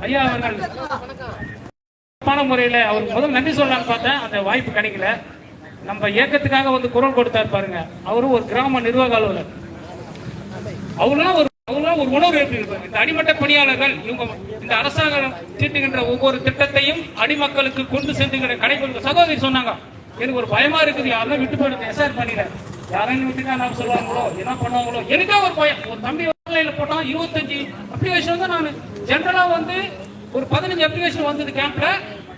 ஐயா அவர்கள் முறையில் அவருக்கு முதல் நன்றி சொல்லலான்னு பார்த்தேன், அந்த வாய்ப்பு கிடைக்கல. நம்ம இயக்கத்துக்காக வந்து குரல் கொடுத்தார் பாருங்க. அவரும் ஒரு கிராம நிர்வாக அலுவலர். அவங்களாம் ஒரு உணர்வு எப்படி இருப்பாங்க. இந்த அடிமட்ட பணியாளர்கள் இவங்க இந்த அரசாங்கம் தீட்டுகின்ற ஒவ்வொரு திட்டத்தையும் அடிமக்களுக்கு கொண்டு சென்றுகிற கடைபிடிக்க சகோதரி சொன்னாங்க. எனக்கு ஒரு பயமா இருக்குது, யாரும் விட்டு போயிடுது, எஸ்ஆர் பண்ணிடுறேன், யாரையும் விட்டுட்டா நான் சொல்லுவாங்களோ என்ன பண்ணுவாங்களோ. எனக்கே ஒரு பயம். ஒரு தம்பி ஆன்லைன்ல போட்டான் 25 அப்ளிகேஷன் தான். நான் ஜென்ரலா வந்து ஒரு 15 அப்ளிகேஷன் வந்தது கேம்ப்ல,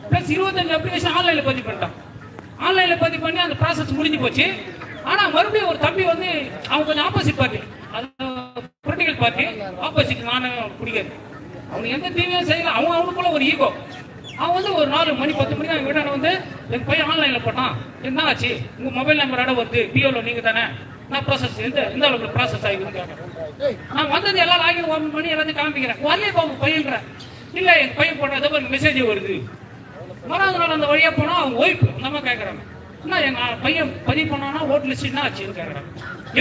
பிளஸ் 25 அப்ளிகேஷன் ஆன்லைன்ல பதிவு பண்ணிட்டான். ஆன்லைன்ல பதிவு பண்ணி அந்த ப்ராசஸ் முடிஞ்சு போச்சு. ஆனா மறுபடியும் ஒரு தம்பி வந்து அவங்க கொஞ்சம் opposite party, political party opposite, நானும் பிடிக்காது, அவனுக்கு எந்த தீமையும் செய்யல. அவனுக்குள்ள ஒரு ஈகோ. அவன் வந்து ஒரு 4 மணி 10 மணிக்கு அவங்க வீட்டான வந்து என் பையன் ஆன்லைன்ல போட்டான், என்ன ஆச்சு, உங்க மொபைல் நம்பரோட வருது, பிஓல நீங்க தானே, நான் ப்ராசஸ் எந்த அளவுக்கு ப்ராசஸ் ஆகிருக்குன்னு கேட்கறேன். நான் வந்தது எல்லாம் லாகின் ஓபன் பண்ணி எல்லாத்தையும் காமிக்கிறேன். வரலையே உங்க பையன்ற, இல்ல என் பையன் போட்டதை ஒரு மெசேஜ் வருது. மறாவது நாள் அந்த வழியா போனா அவங்க ஒய்ஃப் நம்ம கேட்கறாங்க, என்ன எங்க பையன் பதிவு பண்ணானா ஓட்டு லிஸ்ட் என்ன ஆச்சுன்னு கேட்கறாங்க.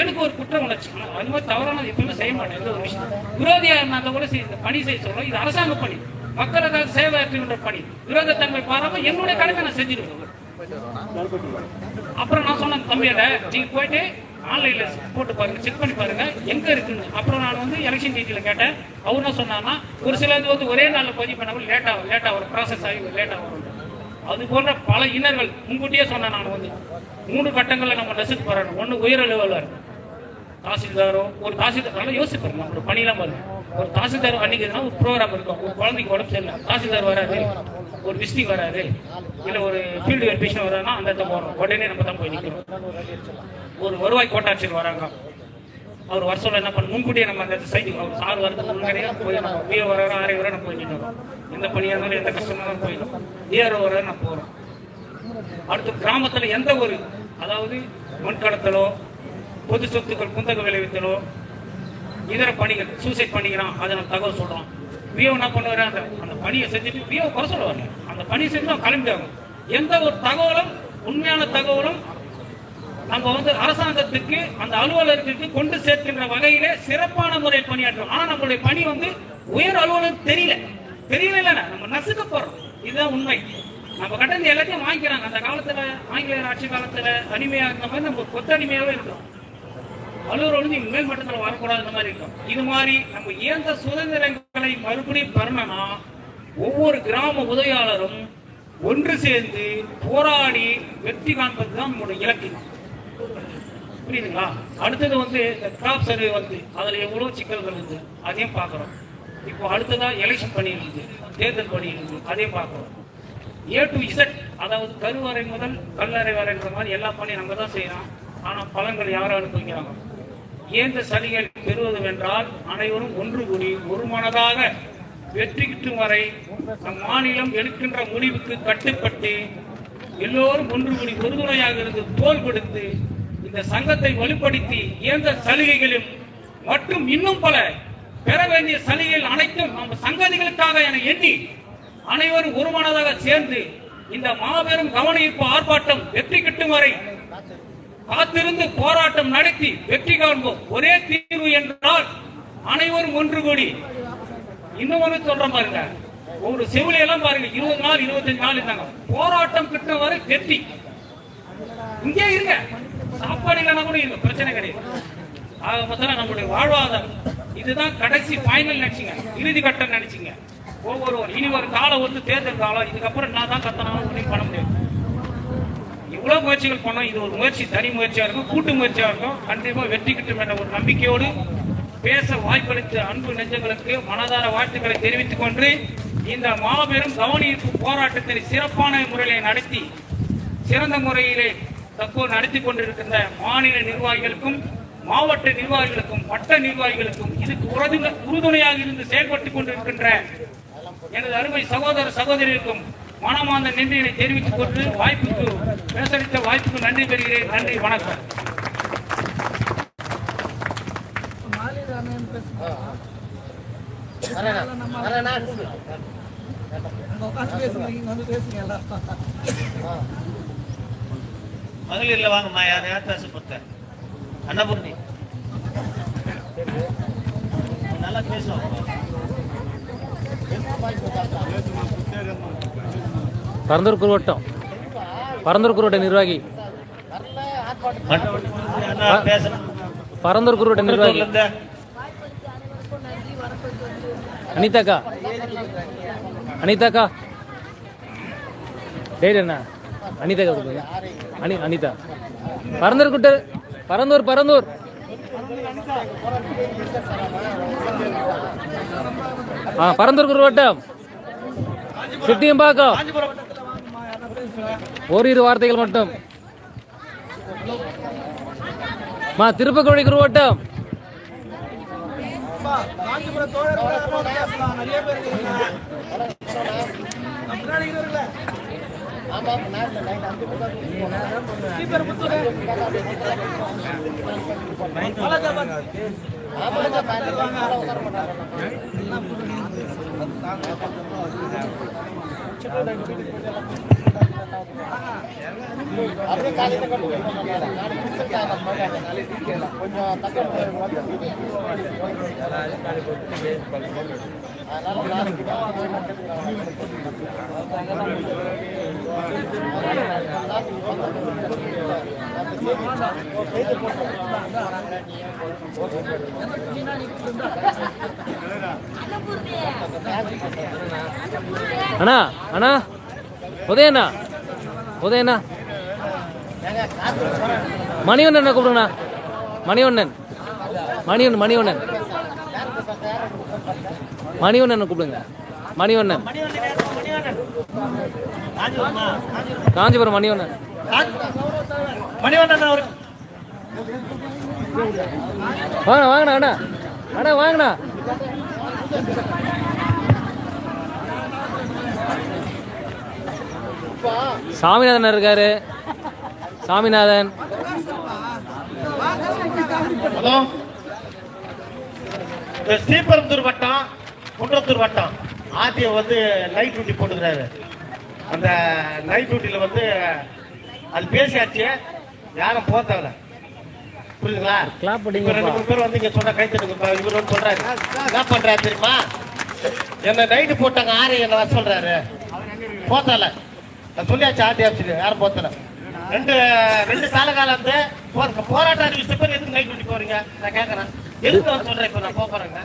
எனக்கு ஒரு குற்றம் உணர்ச்சி. அது மாதிரி தவறான எப்பவுமே செய்ய மாட்டேன். எந்த ஒரு விஷயம் விரோதியா இருந்தா கூட பணி செய்ய சொல்றோம். இது அரசாங்க பணி, மக்களுக்காக சேவையாற்றுகின்ற பணி. விரோதத்தன்மை பாராம என்னுடைய கடமை நான் செஞ்சிருக்கேன். அப்புறம் நான் சொன்ன தம்பியிட, நீங்க போயிட்டு ஆன்லைன்ல போட்டு பாருங்க, செக் பண்ணி பாருங்க எங்க இருக்குன்னு. அப்புறம் நான் வந்து எலெக்ஷன் டீட்டெயில் கேட்டேன். அவர் என்ன சொன்னாங்கன்னா, ஒரு சிலது வந்து ஒரே நாள்ல பதிவு பண்ணாமல் லேட்டா வரும், ப்ராசஸ் ஆகி லேட்டா வரும். அது போன்ற பல இன்னர்கள் முன்கூட்டியே சொன்னேன். நான் வந்து 3 கட்டங்களில் நம்ம ரசித்து போறோம். ஒன்று உயர் அலுவலர் தாசில்தாரோ, ஒரு தாசில்தார் நல்லா யோசிப்பாரு, நம்மளோட பணியெல்லாம் பாருங்க. ஒரு தாசில்தார் அன்னைக்குதுன்னா ஒரு ப்ரோக்ராம் இருக்கும், ஒரு குழந்தைக்கு உடம்பு சரியில்லை, தாசில்தார் வராது, ஒரு விசிட்டிங் வராது, இல்லை ஒரு ஃபீல்டு வெரிஃபிகேஷன் வராதுன்னா அந்த இடத்த போகிறோம், உடனே நம்ம தான் போய் நிற்கிறோம். ஒரு வருவாய் கோட்டாட்சியர் வராங்க, அவர் வர சொல்ல என்ன பண்ண முன்கூட்டியே நம்ம அந்த சைட்டு அவர் சார் வரதுக்கு முன்னாடியே போய் நம்ம பிஏ வர 6 வரை நம்ம போய் நிற்கிறோம். எந்த பணியாக இருந்தாலும் எந்த கஷ்டமாக தான் போயிடும், ஏஆர்ஓ வர நம்ம போகிறோம். அடுத்து கிராமத்தில் எந்த ஒரு, அதாவது மண்கடத்தலோ, பொது சொத்துக்கள் குந்தக விளைவித்தலோ, இதர பணிகள், சூசைட் பண்ணிக்கிறான், அதை நம்ம தகவல் சொல்றோம். பிஓ என்ன பண்ணுவாரு, அந்த பணியை செஞ்சுட்டு பிஓ குறை சொல்லுவாங்க. அந்த பணியை செஞ்சு கிளம்பிட்டாகும். எந்த ஒரு தகவலும் உண்மையான தகவலும் நம்ம வந்து அரசாங்கத்துக்கு அந்த அலுவலருக்கு கொண்டு சேர்க்கின்ற வகையிலே சிறப்பான முறையில் பணியாற்றோம். ஆனா நம்மளுடைய பணி வந்து உயர் அலுவலருக்கு தெரியல, நம்ம நசுக்க போறோம். இதுதான் உண்மை. நம்ம கட்டணம் எல்லாத்தையும் வாங்கிக்கிறாங்க. அந்த காலத்துல ஆங்கிலேயர் ஆட்சி காலத்துல அடிமையா இருந்த மாதிரி நம்ம கொத்தடிமையாவே இருக்கோம். அலுவலர் வந்து மேல் மட்டத்தில் வரக்கூடாது மாதிரி இருக்கும். இது மாதிரி நம்ம இயந்த சுதந்திரங்களை மறுபடியும் பெறணும்னா ஒவ்வொரு கிராம உதவியாளரும் ஒன்று சேர்ந்து போராடி வெற்றி காண்பது தான் நம்மளுடைய இலக்கு. புரியுதுங்களா? அடுத்தது வந்து கிராப் சர்வே வந்து அதுல எவ்வளவு சிக்கல்கள் இருக்கு, அதையும் பார்க்கிறோம். இப்போ அடுத்ததா எலெக்ஷன் பணி இருக்கு, தேர்தல் பணி இருக்கு, அதையும் பார்க்கிறோம். A to Z, அதாவது கருவறை முதல் கல்லறை வரைன்ற மாதிரி எல்லா பணியும் நம்ம தான் செய்யறோம். ஆனா பலன்கள் யாரும் அனுபவிக்கிறாங்க. ஏந்த சலுகைகள் பெறுவதுவென்றால் அனைவரும் ஒன்று கூடி ஒரு மனதாக வெற்றி கிட்டும் வரை நம் மாநிலம் எடுக்கின்ற முடிவுக்கு கட்டுப்பட்டு எல்லோரும் ஒன்று கூடி உறுதுணையாக இருந்து தோல் கொடுத்து இந்த சங்கத்தை வலுப்படுத்தி இயந்த சலுகைகளும் மற்றும் இன்னும் பல பெற வேண்டிய சலுகைகள் அனைத்தும் நம்ம சங்கதிகளுக்காக என எண்ணி அனைவரும் ஒருமனதாக சேர்ந்து இந்த மாபெரும் கவன ஈர்ப்பு ஆர்ப்பாட்டம் வெற்றி கிட்டும் வரை காத்திருந்து போராட்டம் நடத்தி வெற்றி காண்போம். ஒரே தீர்வு என்றால் அனைவரும் ஒன்று கூடி. இன்னொரு சொல்ற பாருங்க, ஒரு செவிலியெல்லாம் பாருங்க 20 நாள் 25 நாள் இருந்தாங்க. போராட்டம் கிட்டும் வரை வெற்றி. இங்கே இருங்க, சாப்பாடு இல்லைன்னா கூட இருங்க, பிரச்சனை கிடையாது. ஆக மொத்தம் நம்முடைய வாழ்வாதாரம் இதுதான் கடைசி ஃபைனல் நினைச்சிங்க, இறுதி கட்டம் நினைச்சிங்க. ஒவ்வொருவர் இனி ஒரு காலம் வந்து தேர்தல் காலம், இதுக்கப்புறம் நான் தான் கத்தனாலும் பண்ண முடியாது. இவ்வளவு முயற்சிகள் பண்ணோம். இது ஒரு முயற்சி, தனி முயற்சியா இருக்கும், கூட்டு முயற்சியா இருக்கும். கண்டிப்பா வெற்றி கிட்டும் என்ற ஒரு நம்பிக்கையோடு பேச வாய்ப்பளித்த அன்பு நெஞ்சங்களுக்கு மனதார வாழ்த்துக்களை தெரிவித்துக் கொண்டு இந்த மாபெரும் கவனிப்பு போராட்டத்தை சிறப்பான முறையிலே நடத்தி சிறந்த முறையிலே தற்போது நடத்தி கொண்டிருக்கின்ற மாநில நிர்வாகிகளுக்கும் மாவட்ட நிர்வாகிகளுக்கும் வட்ட நிர்வாகிகளுக்கும் இதுக்கு உறுதுணையாக இருந்து செயல்பட்டுக் கொண்டிருக்கின்ற எனது அருமை சகோதர சகோதரிகளுக்கும் மனமார்ந்த நன்றியை தெரிவித்துக் கொண்டு வாய்ப்புக்கு பேசளித்த வாய்ப்புக்கு நன்றி பெறுகிறேன். நன்றி, வணக்கம். மகளிர்ல வாங்கம்மா, யார் பேச பொறுத்த அன்னபூர்ணி நல்லா பேசுவோம். பரந்தூர் குருவட்டம், பரந்தூர் குருவட்ட நிர்வாகி, பரந்தூர் குருவட்ட நிர்வாகி அனிதாக்கா, அனிதாக்கா டேட் என்ன அனிதாக்கா கொடுங்க. அனிதா பரந்தூர் குட்டு, பரந்தூர் பரந்தூர் பரந்தூர் குருவட்டம் சுட்டியம்பாக்கம். ஓரிரு வார்த்தைகள் மட்டும். திருப்பக்கோழி குருவட்டம், அண்ணா அண்ணா உதயண்ணா, உதயண்ணா மணிவண்ணன் கூப்பிடுங்கண்ணா. மணிவண்ணன், மணிவண்ணன், மணிவண்ணன், மணிவண்ணன் கூப்பிடுங்க. மணிவண்ணன், காஞ்சிபுரம் மணிவண்ணன், மணிவண்ணன் அவரு வாங்கண்ணா வாங்கண்ணா அண்ணா அண்ணா வாங்கண்ணா. சாமிநாதன் இருக்காரு, சாமிநாதன். ஹலோ, ஸ்ரீபெரும்புதூர் வட்டம், குன்றத்தூர் வட்டம் ஆர்டிஓ வந்து நைட் டியூட்டி போட்டுக்கிறாரு. அந்த நைட் டியூட்டியில் வந்து அது பேசியாச்சு, யாரும் போத்தவல, புரியுதுங்களா? இப்ப 2-3 பேர் வந்து இங்க சொன்ன கைத்தட்டுங்க. இவர் வந்து சொல்றாரு, என்ன பண்றாரு தெரியுமா, என்ன நைட்டு போட்டாங்க ஆறு என்ன வர சொல்றாரு, போத்தல சொல்லியாச்சு ஆர்டி ஆஃபீஸர், யாரும் போத்தல. ரெண்டு காலகாலம் வந்து போராட்டம் அறிவிச்ச பேர் எதுக்கு நைட் டியூட்டி போறீங்க நான் கேட்கறேன். எதுக்கு அவர் சொல்றேன், இப்ப நான் போறேங்க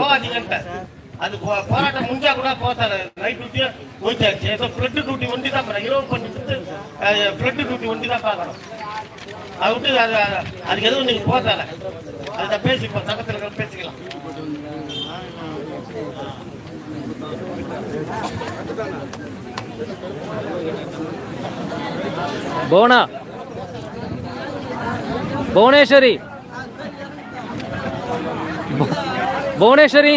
போவாதீங்கன்ட்டு. அது போராட்டம் முடிஞ்சா கூட போத்தால, நைட் டியூட்டி போயிச்சாச்சு. ஏதோ பிளட் டியூட்டி ஒண்டி தான் இரவு பண்ணிட்டு பிளட் டியூட்டி ஒண்டி தான் பார்க்கணும். அதை விட்டு அதுக்கு எதுவும் நீங்க போத்தால, அதை பேசிப்போம், சங்கத்தில் இருக்கிற பேசிக்கலாம். புவனா, புவனேஸ்வரி, புவனேஸ்வரி,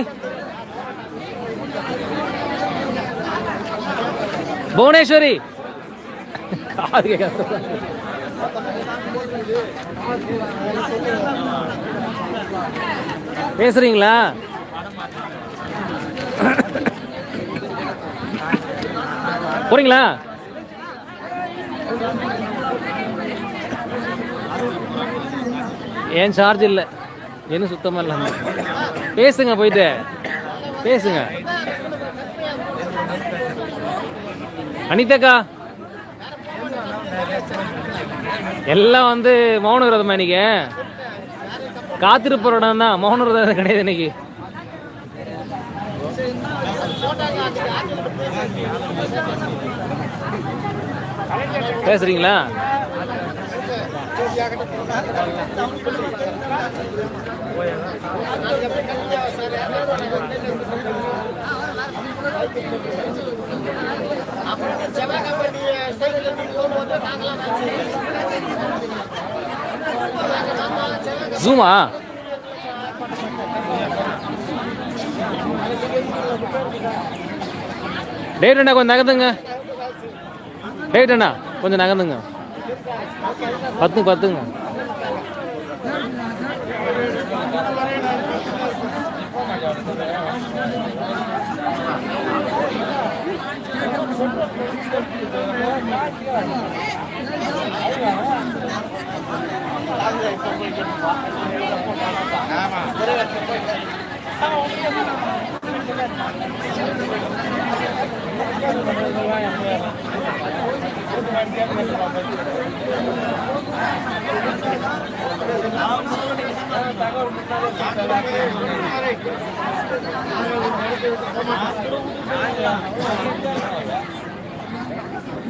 புவனேஸ்வரி காது கேட்க பேசுறீங்களா? போறீங்களா? ஏன் சார்ஜ் இல்லை, என்ன சுத்தமா இல்லை. பேசுங்க, போயிட்டு பேசுங்க. அனிதாக்கா எல்லாம் வந்து மௌன விரதமா இன்னைக்கு? காத்திருப்ப இடம் தான், மௌன விரதம் கிடையாது இன்னைக்கு. பேசுறீங்களா? ஜூமா டேட் அண்ணா கொஞ்சம் நகர்ந்துங்க. டேட் அண்ணா கொஞ்சம் நகர்ந்துங்க. பத்துங்க.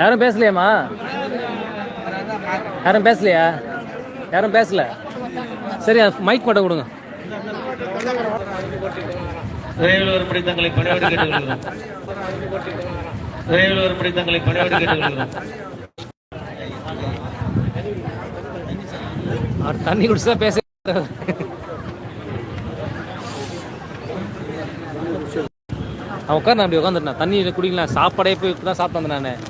யாரும் பேசலையாம்மா? யாரும் பேசலையா? யாரும் பேசல. சரி, மைக் மட்டும் கொடுங்க. விரைவில் வரும்படி தங்களை பணியோடு கேட்டுக்கொள்கிறோம். விரைவில் வரும்படி தங்களை பணியோடு கேட்டுக்கொள்கிறோம். அவர் தண்ணி குடிச்சா பேச அவன் உட்காந்து அப்படி உட்காந்துட்டான். தண்ணி குடிக்கலாம். சாப்பாடே போய் தான் சாப்பிட்டு வந்தேன் நான்.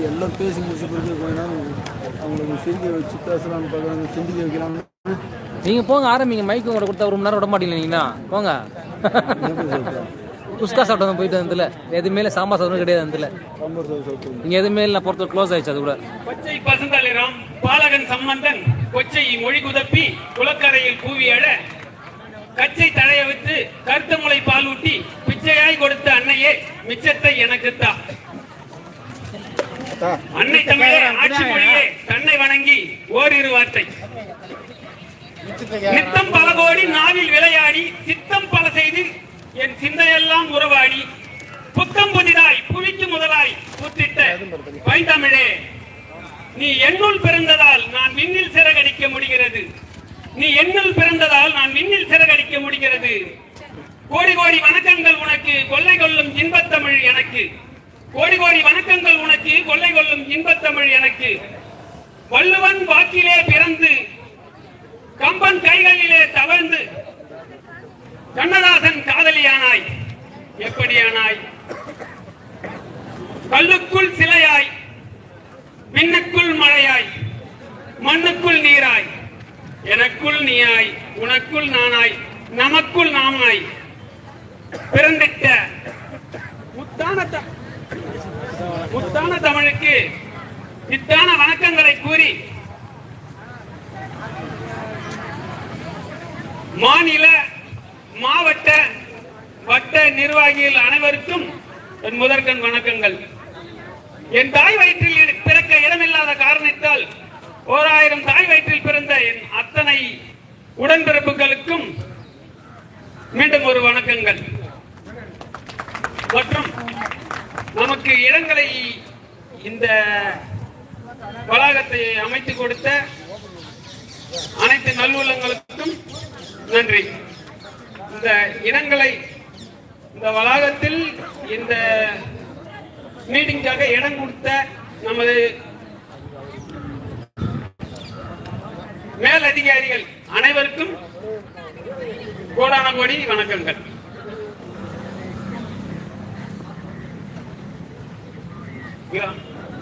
எல்லாம் பேசி முடிச்சு பிறகு கொஞ்ச நேரம் அவங்களுக்கு சிரிக்க வச்சு பேசலாம்னு பார்க்குறாங்க, சிந்திக்க வைக்கிறாங்க. நீங்கள் போங்க, ஆரம்பிங்க. மைக்கு உங்களை கொடுத்தா 1 மணி நேரம் விட மாட்டீங்களா? நீங்கண்ணா போங்க. குஸ்கா சாப்பிட்டு போயிட்டு வந்ததில்ல, எதுவுமே இல்லை. சாம்பார் சாதம் கிடையாது வந்ததில்ல. நீங்கள் எதுவுமே இல்லை. பொறுத்த க்ளோஸ் ஆயிடுச்சு. அது கூட கொச்சை பசுந்தளிராம் பாலகன் சம்பந்தன் கொச்சை மொழி குதப்பி குளக்கரையில் கூவி அழ கச்சை தழைய வைத்து கருத்த முளை பால் ஊட்டி பிச்சையாய் கொடுத்த அன்னையே மிச்சத்தை எனக்குத்தா. அன்னை தமிழே ஆட்சி மொழியே தன்னை வணங்கி ஓரிரு வார்த்தை. நித்தம் பல கோடி நாவில் விளையாடி சித்தம் பல செய்து என் சிந்தையெல்லாம் உறவாடி புத்தம் புதிதாய் புவிக்கு முதலாய் புத்திட்ட பைந்தமிழே, நீ என்னுள் பிறந்ததால் நான் விண்ணில் சிறகடிக்க முடிகிறது. நீ என்னுள் பிறந்ததால் நான் விண்ணில் சிறகடிக்க முடிகிறது. கோடி கோடி வணக்கங்கள் உனக்கு, கொள்ளை கொள்ளும் இன்பத்தமிழ் எனக்கு. கோடி கோடி வணக்கங்கள் உனக்கு, கொள்ளை கொள்ளும் இன்பத்தமிழ் எனக்கு. வள்ளுவன் வாக்கிலே பிறந்து கம்பன் கைகளிலே தவழ்ந்து கண்ணதாசன் காதலியானாய். எப்படியானாய்? கல்லுக்குள் சிலையாய், விண்ணுக்குள் மழையாய், மண்ணுக்குள் நீராய், எனக்குள் நீயாய், உனக்குள் நானாய், நமக்குள் நாமாய் பிறந்திட்ட முத்தான தமிழுக்கு இத்தான வணக்கங்களை கூறி மாநில மாவட்ட வட்ட நிர்வாகிகள் அனைவருக்கும் என் முதற்கண் வணக்கங்கள். என் தாய் வயிற்றில் பிறக்க இடமில்லாத காரணத்தால் 1000 தாய் வயிற்றில் பிறந்த என் அத்தனை உடன்பிறப்புகளுக்கும் மீண்டும் ஒரு வணக்கங்கள். மற்றும் நமக்கு இடங்களை இந்த வளாகத்தை அமைத்து கொடுத்த அனைத்து நல்லுள்ளங்களுக்கும் நன்றி. இந்த இடங்களை இந்த வளாகத்தில் இந்த மீட்டிங்காக இடம் கொடுத்த நமது மேலதிகாரிகள் அனைவருக்கும் கோடான கோடி வணக்கங்கள்.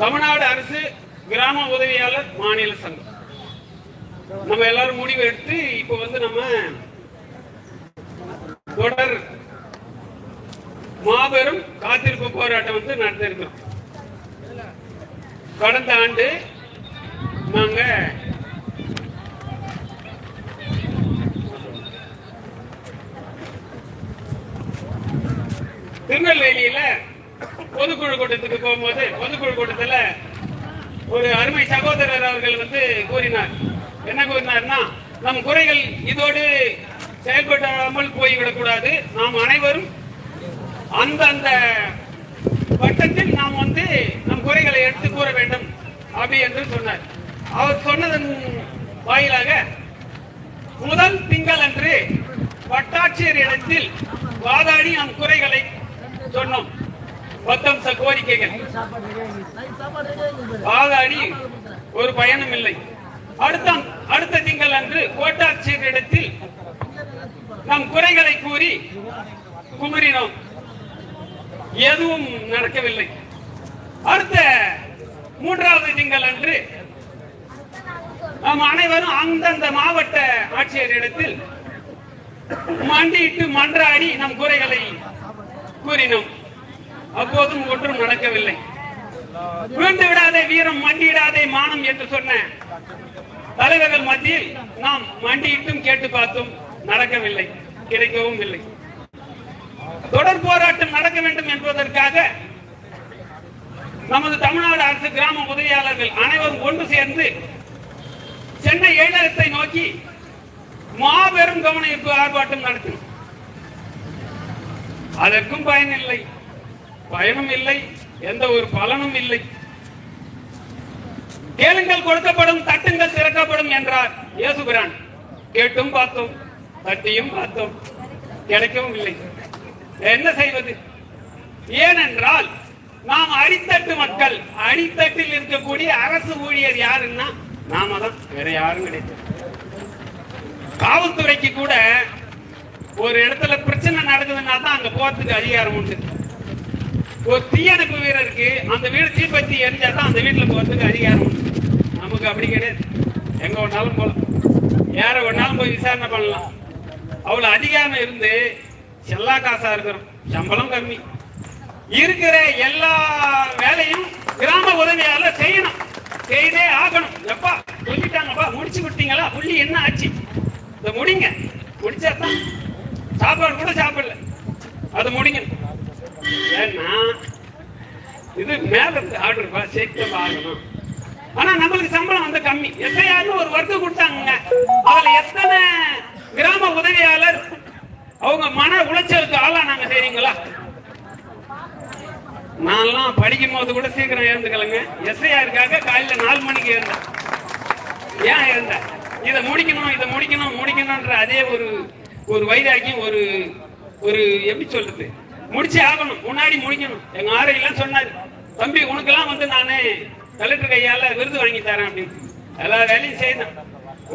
தமிழ்நாடு அரசு கிராம உதவியாளர் மாநில சங்கம் நம்ம எல்லாரும் முடிவு எடுத்து இப்ப நம்ம தொடர் மாபெரும் காத்திருப்பு போராட்டம் நடத்திருக்கிறோம். கடந்த ஆண்டு நாங்க திருநெல்வேலியில பொதுக்குழு கூட்டத்துக்கு போகும்போது பொதுக்குழு கூட்டத்துல ஒரு அருமை சகோதரர் அவர்கள் கூறினார். என்ன கூறினார்னா, நம் குறைகள் இதோடு செயல்படாமல் போய்விடக்கூடாது, நாம் அனைவரும் அந்தந்த வட்டத்தில் நாம் நம் குறைகளை எடுத்து கூற வேண்டும் அப்படி என்று சொன்னார். அவர் சொன்னதன் வாயிலாக முதல் திங்கள் அன்று வட்டாட்சியர் இடத்தில் வாதாடி நம் குறைகளை சொன்னோம். 10 கோரிக்கைகள் வாதாடி ஒரு பயனும் இல்லை. அடுத்த திங்கள் அன்று கோட்டாட்சியர் இடத்தில் நம் குறைகளை கூறி குமரினோம். எதுவும் நடக்கவில்லை. அடுத்த 3வது திங்கள் அன்று நாம் அனைவரும் அந்தந்த மாவட்ட ஆட்சியர் இடத்தில் மண்டியிட்டு மன்றாடி நம் குறைகளை கூறினோம். அப்போதும் ஒன்றும் நடக்கவில்லை. விழுந்து விடாதே வீரம், மண்டியிடாதே மானம் என்று சொன்ன தலைவர்கள் மத்தியில் நாம் மண்டியிட்டும் கேட்டு பார்த்தோம், நடக்கவில்லை. கிடைக்கவும் இல்லை. தொடர் போராட்டம் நடக்க வேண்டும் என்பதற்காக நமது தமிழ்நாடு அரசு கிராம உதவியாளர்கள் அனைவரும் ஒன்று சேர்ந்து சென்னை எழிலகத்தை நோக்கி மாபெரும் கவன ஈர்ப்பு ஆர்ப்பாட்டம் நடத்தினோம். அதற்கும் பயன் இல்லை, பயனும் இல்லை, எந்த ஒரு பலனும் இல்லை. கேளுங்கள் கொடுக்கப்படும், தட்டுங்கள் திறக்கப்படும் என்றார் இயேசுபிரான். கேட்டும் பார்த்தோம், தட்டியும் பார்த்தோம், கிடைக்கவும் இல்லை. என்ன செய்வது? ஏனென்றால் நாம் அடித்தட்டு மக்கள். அடித்தட்டில் இருக்கக்கூடிய அரசு ஊழியர் யாருன்னா நாம தான், வேற யாரும் கிடையாது. காவல்துறைக்கு கூட ஒரு இடத்துல பிரச்சனை நடக்குதுன்னா தான் அங்க போறதுக்கு அதிகாரம் உண்டு. ஒரு தீயணைப்பு வீரருக்கு அந்த வீடு தீப்பத்தி எரிஞ்சாதான் அந்த வீட்டுல போறதுக்கு அதிகாரம் உண்டு. நமக்கு அப்படி கிடையாது. எங்க ஒன்னாலும் போகலாம், யார ஒன்னாலும் போய் விசாரணை பண்ணலாம். அவ்வளவு அதிகாரம் இருந்து செல்லா காசா இருக்கிறோம், சம்பளம் கம்மி. இருக்கிற எல்லா வேலையும் கிராம உதவியாளர் செய்யணும், செய்தே ஆகணும். எப்பா சொல்லிட்டாங்கப்பா, முடிச்சு விட்டீங்களா, புள்ளி என்ன ஆச்சு, இதை முடிங்க. முடிச்சாதான் சாப்பாடு கூட சாப்பிடல, அது முடிங்க. ஏன்னா இது மேல இருந்து ஆர்டர்ப்பா, சேர்த்து ஆகணும். ஆனா நம்மளுக்கு சம்பளம் வந்து கம்மி. எஸ்ஐஆர்னு ஒரு ஒர்க்கு கொடுத்தாங்க, அதுல எத்தனை கிராம உதவியாளர் அவங்க மன உளைச்சலுக்கு ஆளானாங்க தெரியுங்களா? நான்லாம் படிக்கும் போது கூட சீக்கிரம் எழுந்துக்கலங்க. எஸ்ஐஆருக்காக காலையில 4 மணிக்கு எழுந்தேன். ஏன் எழுந்தேன்? இதை முடிக்கணும், இதை முடிக்கணும், முடிக்கணும்ன்ற அதே ஒரு வைராக்கியம், ஒரு எப்படி சொல்றது, முடிச்சே ஆகணும், முன்னாடி முடிக்கணும். எங்க ஆரையெல்லாம் சொன்னாரு, தம்பி உனக்கெல்லாம் வந்து நானே கலெக்டர் கையால விருது வாங்கி தரேன் அப்படின்னு. எல்லா வேலையும் செய்தேன்,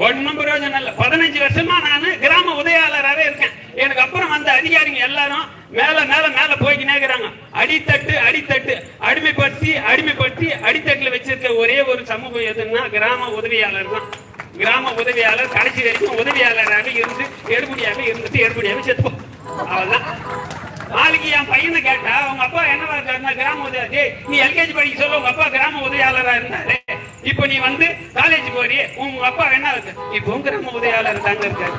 ஒன்னும் பிரயோஜனம் இல்லை. 15 வருஷமா நான் கிராம உதவியாளராகவே இருக்கேன். எனக்கு அப்புறம் வந்த அதிகாரிங்க எல்லாரும் மேல மேல மேல போய்க்கினே இருக்கிறாங்க. அடித்தட்டு அடித்தட்டு, அடிமைப்படுத்தி அடித்தட்டுல வச்சிருக்க ஒரே ஒரு சமூகம் எதுன்னா கிராம உதவியாளர் தான். கிராம உதவியாளர் கடைசி வரைக்கும் உதவியாளராக இருந்து எடுபடியாக இருந்துட்டு எடுபடியாக செத்துப்போம், அவ்வளவுதான். நாளைக்கு என் பையனை கேட்டா உங்க அப்பா என்னவா இருக்காருன்னா கிராம உதவி, நீ எல்கேஜி படிக்க சொல்ல உங்க அப்பா கிராம உதவியாளரா இருந்தாரு, இப்ப நீ வந்து காலேஜ் போறிய, உங்க அப்பா என்ன இருக்கு, இப்போ கிராம உதவியாளர் தாங்க இருக்காரு.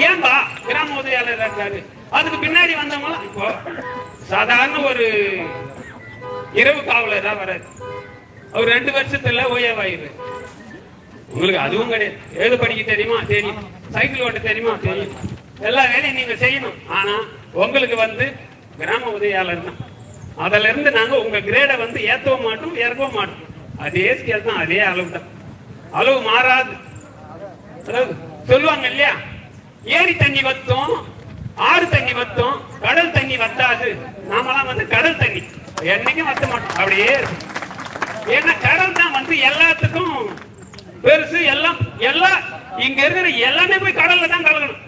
ஏன்பா கிராம உதவியாளர் இருக்காரு? அதுக்கு பின்னாடி வந்தவங்க இப்போ சாதாரண ஒரு இரவு காவலரா வராது, அவர் 2 வருஷத்துல ஓய்வாயிரு. உங்களுக்கு அதுவும் கிடையாது. எழுத படிக்க தெரியுமா? தெரியும். சைக்கிள் ஓட்ட தெரியுமா? தெரியும். எல்லா வேலையும் நீங்க செய்யணும். ஆனா உங்களுக்கு வந்து கிராம உதவியாளர் தான். அதுல இருந்து நாங்க உங்க கிரேடை வந்து ஏற்றவும் மாட்டோம், இறக்கவும் மாட்டோம். அதே ஸ்கேல் தான், அதே அளவு தான், அளவு மாறாது. சொல்லுவாங்க இல்லையா, ஏரி தண்ணி வத்தும், ஆறு தண்ணி வத்தும், கடல் தண்ணி வத்தாது. நாமெல்லாம் வந்து கடல் தண்ணி என்னைக்கும் வத்த மாட்டோம், அப்படியே இருக்கும். ஏன்னா கடல் தான் வந்து எல்லாத்துக்கும் பெருசு. எல்லாம் இங்க இருக்கிற எல்லாமே போய் கடல்ல தான் கலக்கணும்.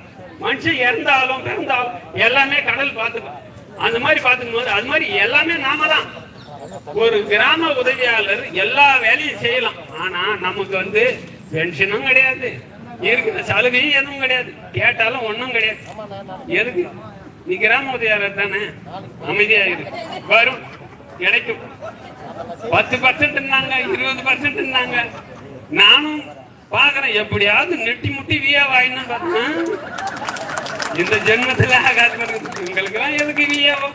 மனுஷன் இறந்தாலும் பிறந்தாலும் எல்லாமே கடல் பார்த்துக்கும். அந்த மாதிரி பார்த்துக்கும் போது அது மாதிரி எல்லாமே நாம தான். ஒரு கிராம உதவியாளர் எல்லா வேலையும் செய்யலாம். ஆனா நமக்கு வந்து பென்ஷனும் கிடையாது, இருக்கிற சலுகையும் எதுவும் கிடையாது, கேட்டாலும் ஒன்றும் கிடையாது. எதுக்கு? நீ கிராம உதவியாளர் தானே, அமைதியா இருக்கு, வரும், கிடைக்கும். 10% இருந்தாங்க, 20% நானும் பாக்குறேன், எப்படியாவது நெட்டி முட்டி வியா வாயின்னு பார்த்தேன். இந்த ஜென்மத்துல ஆகாது. உங்களுக்கு எல்லாம் எதுக்கு வியாவோ?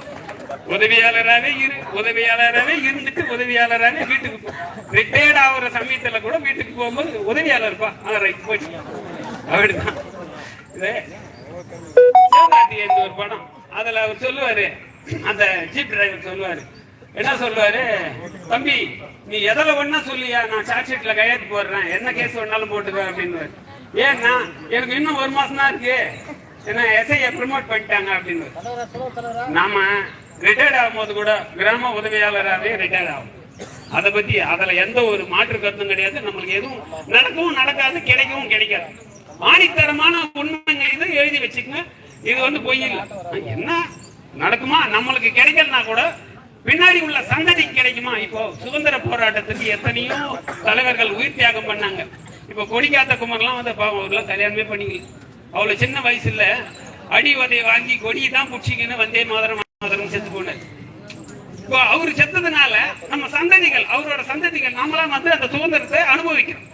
உதவியாளராகவே உதவியாளராகவே இருந்துட்டு உதவியாளராகவே வீட்டுக்கு ரிட்டையர்ட் ஆகுற சமயத்துல கூட வீட்டுக்கு போகும்போது உதவியாளர்ப்பா போச்சு. அப்படிதான் ஒரு படம், அதுல அவர் சொல்லுவாரு, அந்த ஜீப் டிரைவர் சொல்லுவாரு, என்ன சொல்லுவாரு, தம்பி நீ எதில் ஒன்னா சொல்லியா, நான் சார்ஜ் ஷீட்ல கையெழுத்து போடுறேன், என்ன கேஸ் வேணாலும் போட்டுக்க அப்படின்னு. ஏன்னா எனக்கு இன்னும் 1 மாசம் தான் இருக்கு, என்ன எஸ்ஐயை ப்ரமோட் பண்ணிட்டாங்க அப்படின்னு. நாம ரிட்டையர்ட் ஆகும்போது கூட கிராம உதவியாளராகவே ரிட்டையர்ட் ஆகும். அதை பத்தி அதுல எந்த ஒரு மாற்று கருத்தும் கிடையாது. நம்மளுக்கு எதுவும் நடக்கவும் நடக்காது, கிடைக்கவும் கிடைக்காது. ஆணித்தரமான உண்மைங்க இது எழுதி வச்சுக்கங்க. இது வந்து பொய் இல்லை. என்ன நடக்குமா நம்மளுக்கு கிடைக்கலனா கூட பின்னாடி உள்ள சந்ததி கிடைக்குமா? இப்போ சுதந்திர போராட்டத்துக்கு எத்தனையோ தலைவர்கள் உயிர் தியாகம் பண்ணாங்க. இப்போ கொடிக்காத்த குமரெல்லாம் வந்து அவர்லாம் கல்யாணமே பண்ணிக்கல. அவ்வளவு சின்ன வயசுல அடி உதையை வாங்கி கொடியை தான் புடிச்சிக்கின்னு வந்தே மாதரம் மாதரம் செத்து போனார். இப்போ அவரு செத்ததுனால நம்ம சந்ததிகள், அவரோட சந்ததிகள் நாமெல்லாம் வந்து அந்த சுதந்திரத்தை அனுபவிக்கிறோம்.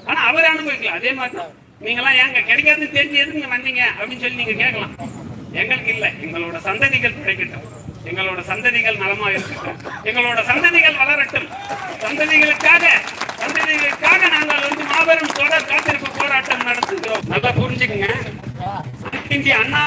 ஆனா அவரை அனுபவிக்கல. அதே மாதிரிதான் நீங்களாம் ஏங்க கிடைக்காதுன்னு தெரிஞ்சு எதுங்க வந்தீங்க அப்படின்னு சொல்லி நீங்க கேட்கலாம். எங்களுக்கு இல்லை, எங்களோட சந்ததிகள் பிழைக்கட்டும், எங்களோட சந்ததிகள் நலமா இருக்கட்டும், எங்களோட சந்ததிகள் வளரட்டும். சந்ததிகளுக்காக நாங்கள் வந்து மாபெரும் தொடர் காத்திருப்பு போராட்டம் நடத்துகிறோம். நல்லா புரிஞ்சுக்கங்க. அண்ணா